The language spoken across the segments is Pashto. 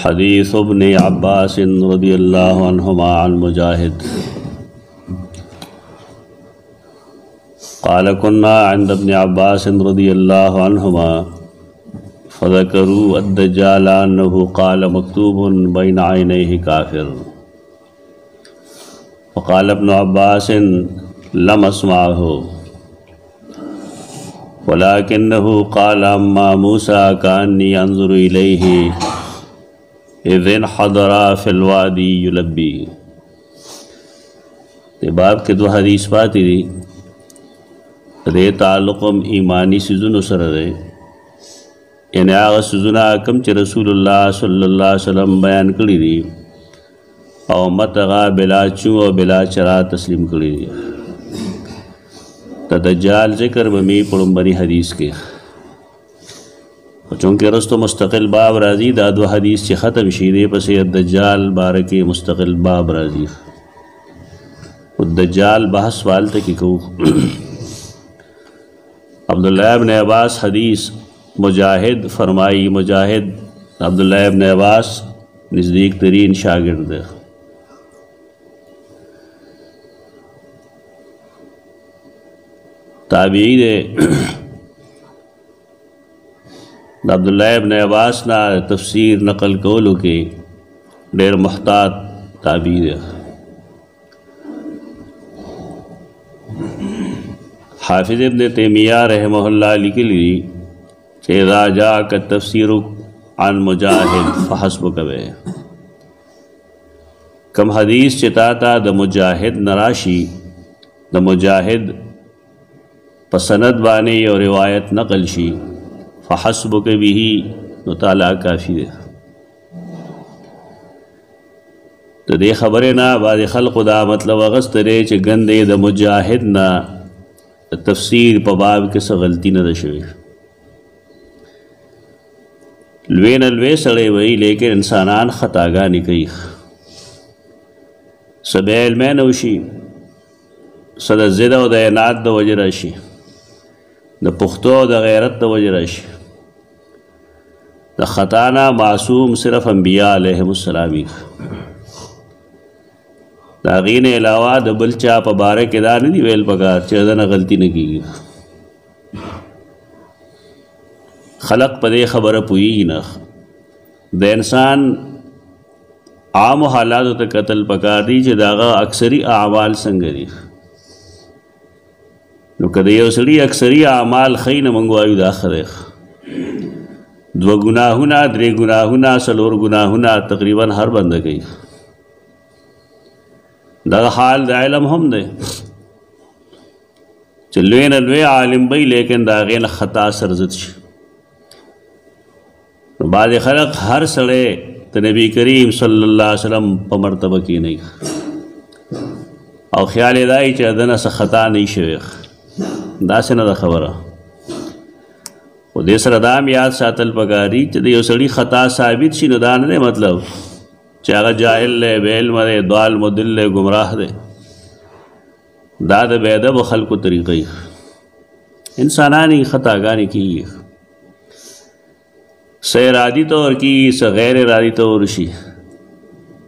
حدیث ابن عباس رضی اللہ عنہما عن مجاہد قال كنا عند ابن عباس رضی اللہ عنہما فذكروا الدجال أنه قال مكتوب بين عينيه كافر فقال ابن عباس لم أسمعه ولكنه قال أما موسى كأني أنظر إليه إذ انحدر في الوادي يلبي. باب کے دو حدیث پاتی دی دے تعلقم ایمانی سزن سر دے یعنی آغا سزنا کم چی رسول اللہ صلی اللہ علیہ وسلم بیان کری دی او متغا بلا چو و بلا چرا تسلیم کری دی تا دجال ذکر بمی پڑنبنی حدیث کے چونکہ رستو مستقل باب راضی دا دو حدیث چی ختم شیدے پسی الدجال بارکی مستقل باب راضی الدجال بحث والتا کی کو عبداللہ ابن عباس حدیث مجاہد فرمائی مجاہد عبداللہ ابن عباس نزدیک ترین شاگرد تابعی دے عبداللہ ابن عباس نا تفسیر نقل کولو کے دیر محتاط تابعی دے حافظ ابن تیمیہ رحمہ اللہ لکھ لی کہ اذا جاءک التفسیر عن مجاہد فحسبک بے کم حدیث چتاتا دا مجاہد نراشی دا مجاہد پسند بانے اور روایت نقل شی فحسبک بھی نطالعہ کافی دے تو دے خبریں نا بعد خلق دا مطلب اغسط رے چے گندے دا مجاہد نا تفسیر پا باب کس غلطی نہ دشوی لوے نلوے سڑے وئی لیکن انسانان خطاگا نکئی سب علمین نوشی صدا زدہ و دا عناد دا وجہ راشی دا پختو دا غیرت دا وجہ راشی دا خطانا معصوم صرف انبیاء علیہ السلامی دا غین علاوہ دا بلچا پا بارک دا نہیں دی ویل پکار چیزانا غلطی نکی گی خلق پا دے خبر پوئی گی نا دا انسان عام حالاتو تا قتل پکار دی چی داغا اکثری اعمال سنگری نو کدے یو سڑی اکثری اعمال خین منگوائیو داخر دو گناہونا درے گناہونا سلور گناہونا تقریباً ہر بند گئی دا حال دا علم ہم دے چلوین الوے عالم بئی لیکن دا غین خطا سرزد شی بعد خلق ہر سڑے تو نبی کریم صلی اللہ علیہ وسلم پا مرتبہ کی نہیں او خیال دائی چا دنا سا خطا نہیں شویخ دا سے نہ خبرہ و دے سر دام یاد ساتل پکاری چا دے یو سڑی خطا ثابت شی نو دان دے مطلب چاگا جاہل لے بیلم دے دوال مدل لے گمراہ دے دا دا بیدب خلق و طریقی انسانانی خطا گانی کی سہ ارادی طور کی سہ غیر ارادی طور شی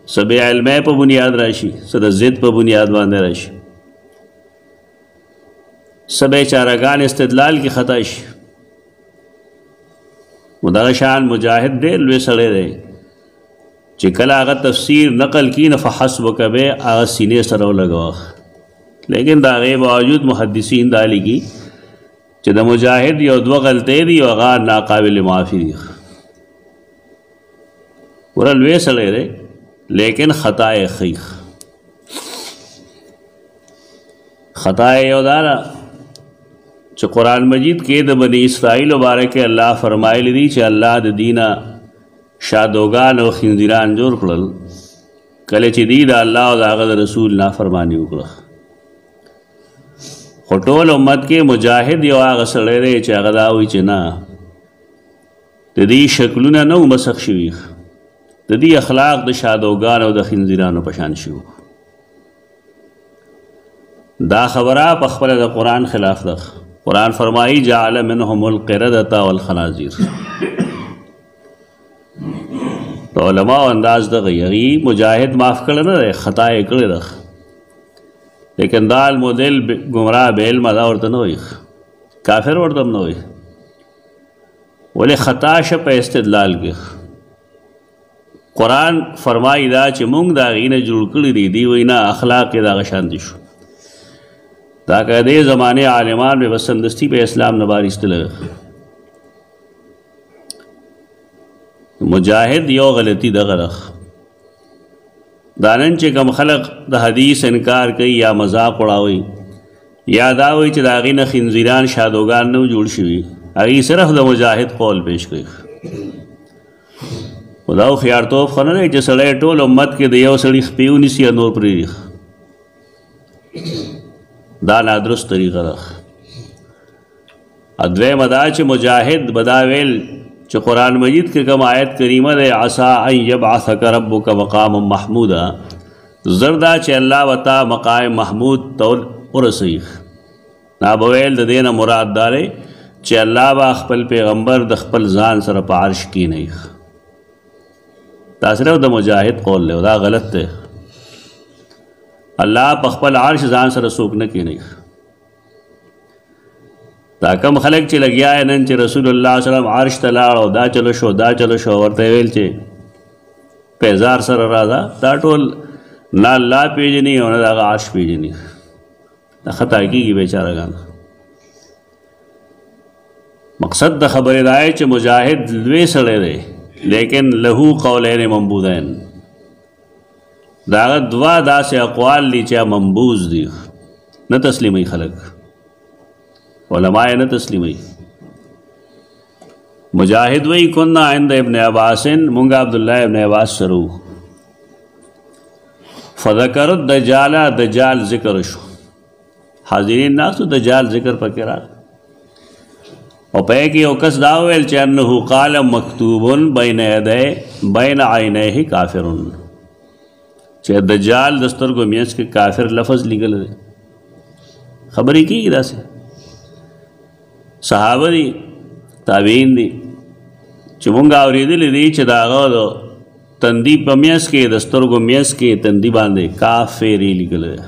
سب علمے پا بنیاد راشی سد زد پا بنیاد باندے راشی سب چارگان استدلال کی خطا شی مدغشان مجاہد دے لوے سڑے دے چکل آغا تفسیر نقل کی نفحسبک بے آغا سینے سرو لگوا لیکن دا غیب باوجود محدثین دالی کی چی دا مجاہد یو دو غلطے دی و آغا ناقابل معافی دی ورہ لوے سڑے دے لیکن خطائے خیخ خطائے یو دارا چی قرآن مجید کے دا بنی اسرائیل مبارک اللہ فرمائے لی دی چی اللہ دا دینا شادوگان و خنزیران جوڑ کرل کلے چی دی دا اللہ و دا آغا دا رسول نافرمانی اکڑا خطول امت کے مجاہد یو آغا سڑے دے چی آغا داوی چی نا دی شکلونا نو مسخ شویخ دی اخلاق دا شادوگان و دا خنزیران و پشان شو دا خبرہ پخبر دا قرآن خلاف دا قرآن فرمائی جعل منهم القردة والخنازیر علماء انداز دغه یغي مجاهد معاف کړه نه خطا یې کړې ده لیکن دا المودل گمراه به علم دا ورته نه وایي کافر ورته نه وایي ولې خطا شه په استدلال کې قرآن فرمایي دا چې موږ د هغې نه جوړ کړي دي دی وایي نه اخلاق یې دغه شانتې شو دا که دې زمانې عالمان به بس سمدستي په اسلام نه بار ایستلی مجاهد یو غلطي دغه ده دا نن چې کوم خلق د حدیث انکار کوي یا مذاق اړوي یا دا وایي چې د هغې نه خنزیران شادوګان نه جوړ شوي هغې صرف د مجاهد قول پیش کوي خو دا هوښیارتوب خو نه دی چې سړی ټول امت کې د یو سړي خپې ونیسي یا نور پرېږدي دا نادرست طریقه ده دویمه دا چې مجاهد به دا ویل چې قرآن مجید کې کوم آیت کریمه دی عسى ان یبعثک ربک مقاما محمودا زر دا چې الله وتا مقام محمود ته ورسوي دا به ویل د دې نه مراد دا دی چې الله به خپل پیغمبر د خپل ځان سره په عرش کښېنوي دا صرف د مجاهد قول دی دا غلط دی الله په خپل عرش ځان سره څوک نه کښېنوي دا کم خلق چې لګیا یې نن چې رسول الله صلی الله علیه وسلم عرش ته لاړ او دا چلو شو دا چلو شو ورته ویل چې پیزار سره راځه دا ټول نه الله پیژني او نه دغه عرش پیژني دا خطا کېږي بیچارهګان مقصد د خبرې دا دی چې مجاهد لوی سړی دی لیکن له قولین منبوذین دا هغه دوه داسې اقوال دي چې منبوذ دي نه تسلیموي خلک علماء نه تسلیموي مجاهد وی کنا عند ابن عباس مونږ عبدالله ابن عباس سره فذکر الدجال دجال ذکر شو حاضرین ناسو دجال ذکر پکې راغی او په کې یو کس دا ویل چې انه قال مکتوب بین عینیه کافر چې دجال د سترګو میانځ کې کافر لفظ لیکل دی خبرې کېږي داسې صحابه دي تابعین دي چې مونږ اورېدلي دي چې د هغه د تندي په میانځ کې د سترګو میانځ کې تندي باندې کافر لیکل دی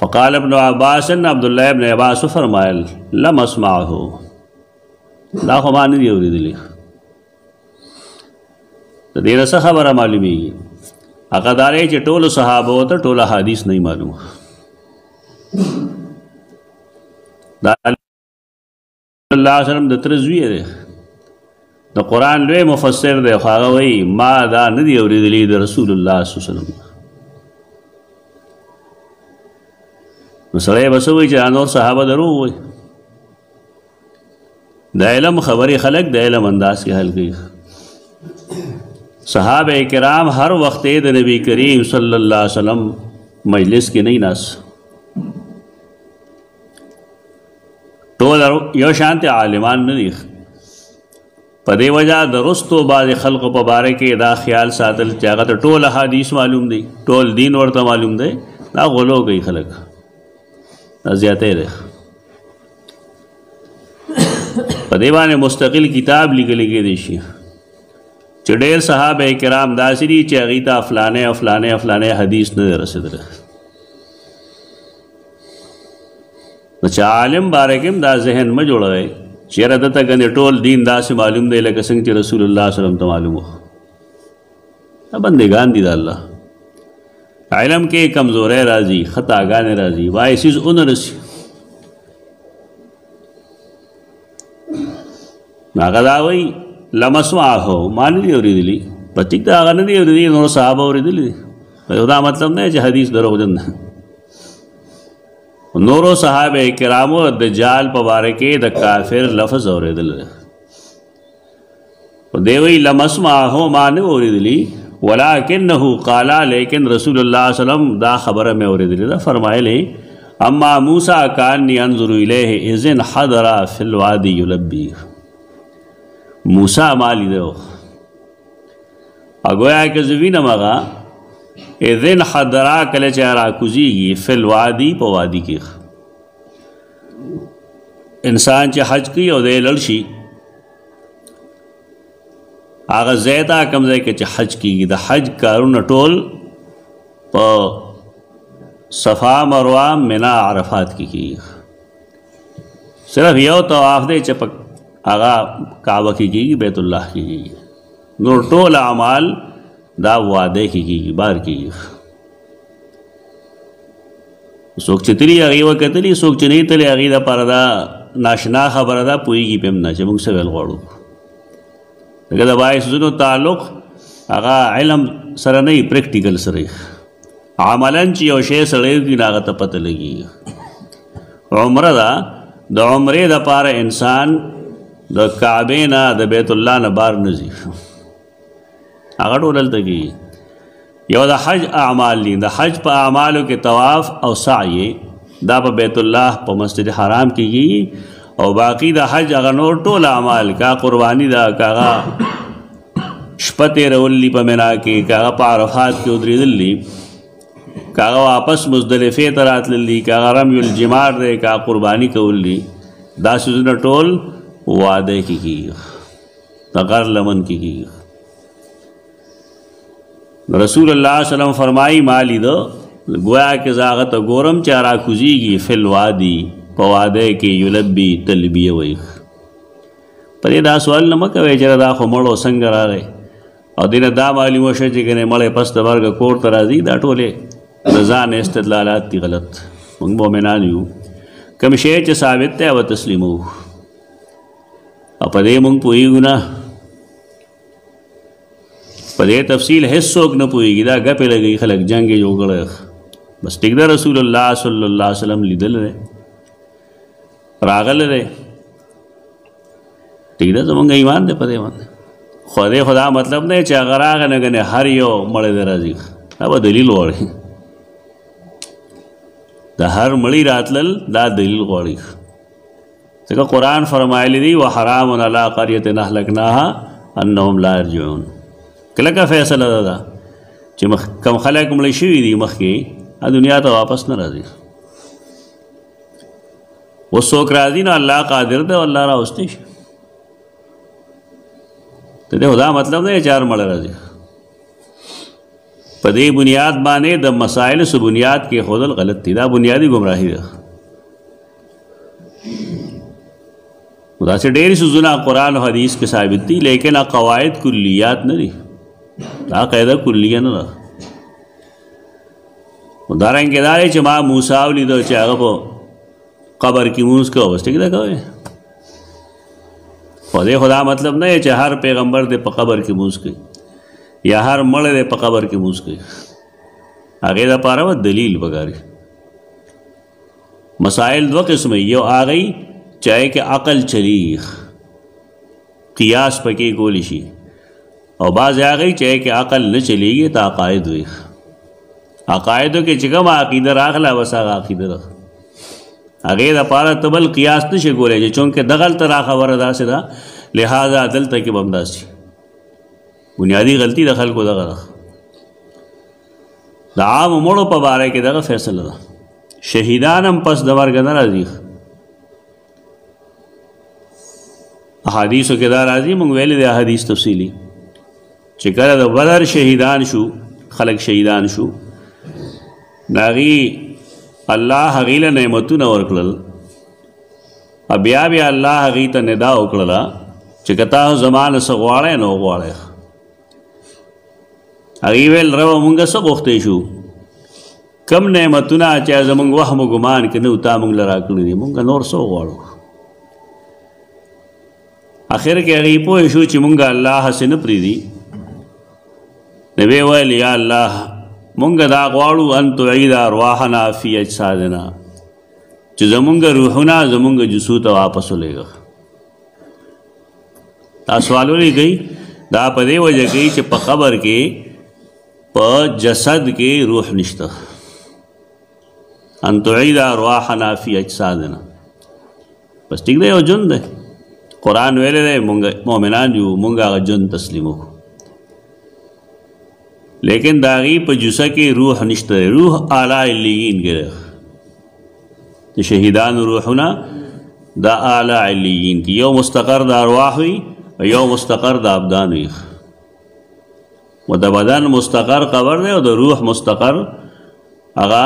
فقال ابن عباس عبدالله ابن عباس فرمایل لم اسمعه دا خو ما نه دي اورېدلي د دې نه څه خبره معلومېږي هغه دا دی چې ټولو صحابو ته ټول احادیث نه معلومه دا الله علیه وسلم د تره زوی دی د قرآن لوی مفسر دی خو هغه وایي ما دا نه دي اورېدلي د رسول الله صلی الله علیه وسلم نو سړی به څه وایي چې نور صحابه دروغ وایي د علم خبرې خلک د علم انداز کې حل کوي صحابه کرام هر وخت د نبی کریم صلی الله علیه وسلم مجلس کې نه ناس ټول یو شانت عالمان نه دي په دې وجه د رستو بعض خلقو په باره کې دا خیال ساتل چې هغه ته ټول احادیث معلوم دي ټول دین ورته معلوم دی دا غلو کوي خلک دا زیاتې ده په دې باندې مستقل کتاب لیکل کېدی شي چې ډېر صحابه کرام داسې دي چې هغې ته فلانې حدیث نه دی رسېدلی نو چې عالم باره کې هم دا ذهن مه جوړوئ چې یاره دته ګنې ټول دین داسې معلوم دی لکه څنګه چې رسول الله صلی الله علیه وسلم ته معلوم و دا بندګان دي د الله علم کې کمزورۍ راځي خطاګانې راځي وایي سیز ونه رسي هغه دا وایي لمسمعه ما نه دي اورېدلي په ټیک دا هغه نه دي اورېدلي نور صحابه اورېدلي دي دا مطلب نه چې حدیث دروغجن ده نورو صحابه کرامو دجال په باره کې د کافر لفظ اورېدل دی وی لمسمعه ما نه اورېدلي ولکنه قال لیکن رسول الله صلی الله علیه وسلم دا خبره مې اورېدلې ده فرمایلی اما موسی کانی انظر الیه اذ حضر فی الوادی یلبی موسی ما لیدو اگویا که زه وینم هغه اذن حضرا کله چې راکوزیږي فی الوادی په وادي کې انسان چې حج کوي او دی لړ شي هغه ځای ته کوم ځای کې چې حج کېږي د حج کارونه ټول په صفا مروه منا عرفات کې کېږي صرف یو طواف دی چې په هغه کعبه کې کېږي بیت الله کې کېږي نور ټول اعمال دا واده کې کېږي بار کېږي څوک چې تلي هغې وکتلي څوک چې نه تلي هغې دپاره دا ناشنا خبره ده پوهېږي پې هم نه چې موږ څه ویل غواړو لکه د باعثونو تعلق هغه علم سره نه وي پریکټیکل سره عملا چې یو شی سړی وکړي نو هغه ته پته لګېږي عمره ده د عمرې دپاره انسان د کعبې نه د بیت الله نه بار نه ځي هغه ټول هلته کېږي یو د حج اعمال دي د حج په اعمالو کې طواف او سعی دا په بیت الله په مسجد حرام کې کېږي او باقی د حج هغه نور ټول اعمال کا قربانی ده که هغه شپه تېرول دي په منا کې که هغه په عرفات کې ودرېدل دي که هغه واپس مزدلفې ته راتلل دي که هغه رمی الجمار دی که هغه قرباني کول دي دا څیزونه ټول واده کې کېږي د غر لمن کې کېږي رسول الله صلی الله علیه وسلم فرمایي ما لیده گویا کې زه هغه ته ګورم چې راکوزېږي فی الوادي په واده کې یلبي تلبیه وایي په دې دا سوال نه مه کوئ چې دا خو مړو څنګه راغی او دې نه دا معلومه شوه چې ګنې مړی پس د مرګه کور ته راځي دا ټولې د ځان استدلالات دي غلط موږ مؤمنان یو کوم شی چې ثابت دی هغه تسلیموو او په دې موږ پوهېږو نه په دې تفصیل هیڅ څوک نه پوهېږي دا ګپې لګوي خلک جنګ یې جوړ کړی بس ټیک ده رسول الله صلی الله علیه وسلم لیدلی دی راغلی دی ټیک ده زمونږ ایمان دی په دې باندې خو دې خو دا مطلب نه چې هغه راغی نه ګنې هر یو مړی دی راځي دا به دلیل غواړي د هر مړي راتلل دا دلیل غواړي ځکه قرآن فرمایلی دی وحرام علی قریة اهلکناها انهم لا یرجعون کله کا فیصله ده چې کم خلک مړه شوي دي مخکې دنیا ته واپس نه راځي اوس څوک راځي نو الله قادر دی او الله راوستی شي د دې دا مطلب نه چې هر مړه راځي په دې بنیاد باندې د مسایل سو بنیاد کې ښودل غلط دي دا بنیادي ګمراهي ده داسې ډېرې څیزونه قرآن او حدیث کې ثابت دي لیکن قواعد کلیات نه دي دا قاعده کلیه نه ده دارنګې دا دی چې ما موسی ولیده چې هغه په قبر کې مونځ کوه بس ټیک ده کوئ خو دې خو دا مطلب نه چې هر پیغمبر دې په قبر کې مونځ کوي یا هر مړی دې په قبر کې مونځ کوي هغې دپاره به دلیل پکار مسائل دوه قسمه یو هغه چې هغې کې عقل چلیږي قیاس پکې کولی شي او بعض هغه چې هغې کې عقل نه چلیږي ته عقاید وي عقایدو کې چې کومه عقیده راغله بس هغه عقیده ده هغې دپاره ته بل قیاس نشي کولی چې چونکې دغلته را خبره داسې ده لہذا دلته کې به هم داسې بنیادي غلطي د خلکو دغه ده د عامو مړو په باره کې دغه فیصله ده شهیدان هم پس د مرګه نه راځي احادیثو کې دا راځي موږ ویلي دی احادیث تفصیلي چې کله د بدر شهیدان شو خلک شهیدان شو د هغې الله هغې له نعمتونه ورکړل بیا الله هغې ته ندا وکړله چې که تاسو زما نه څه غواړئ نو وغواړئ هغې ویل ربه مونږ څه غوښتی شو کم نعمتونه چې زمونږ وهم و ګمان کې نه و تا مونږ له راکړي دي مونږ نور څه وغواړو اخر کې هغې پوه شو چې مونږ الله هسې نه پرېږدي نو ویې ویل یا الله مونږ دا غواړو ان تعید ارواحنا فی اجسادنا چې زمونږ روحونه زمونږ جسو ته واپس ولېږه دا سوال ولیکئ دا په دې وجه کوي چې په قبر کې په جسد کې روح نشته ان تعید ارواحنا فی اجسادنا بس ٹھیک دی یو ژوند دی قرآن ویلی دی مونږ مؤمنان یو مونږ هغه ژوند تسلیمو لیکن د هغې په جسه کې روح نشته دی روح اعلی علیین کې دی د شهیدانو روحونه دا اعلی علیین کې یو مستقر د ارواح وي او یو مستقر د ابدان وي و د بدن مستقر قبر دی او د روح مستقر هغه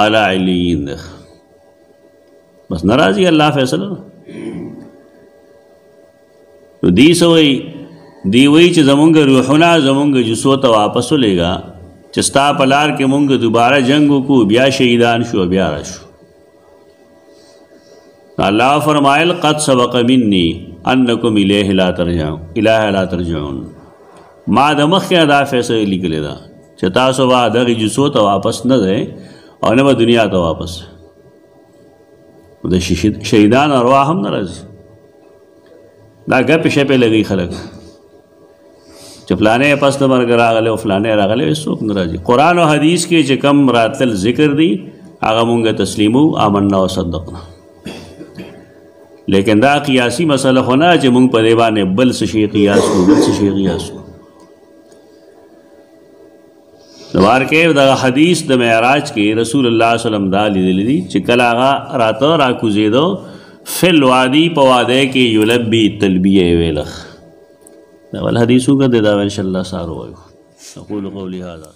اعلی علیین دی. بس ناراضي الله فیصله نو دی سوئی دی وی چې زمونږ روحونه زمونږ جسو ته واپس ولېږه چې ستا په لار کې مونږ دوباره جنگ وکړو بیا شهیدان شو بیا راشو. الله فرمایل قد سبق مني انکم الیه لا ترجعون. ما د مخکې دا فیصله لیکلې ده چې تاسو به دغې جسو ته واپس نه ځئ او نه به دنیا ته واپس. د شهیدان ارواح هم نه راځي. دا ګپې شپې لګوي خلک چې فلانې پس د مرګ راغلی او فلانې راغلی هېڅوک نه راځي. قرآن او حدیث کې چې کم راتل ذکر دي هغه مونږ تسلیمو آمنا و صدقنا. لیکن دا قیاسی مسئله خو نه چې مونږ په دې باندې بل څه شي قیاس کړو بل څه شي قیاس کړو. د واقع دغه حدیث د معراج کې رسول الله صلی الله علیه وسلم دا لیدلی دي چې کله هغه راته راکوزېدو فی الوادي په واده کې یلبي تلبیه ویلخ. دا ول حدیثو کا دا ان شاء الله سارو وایو. اقول قولی هذا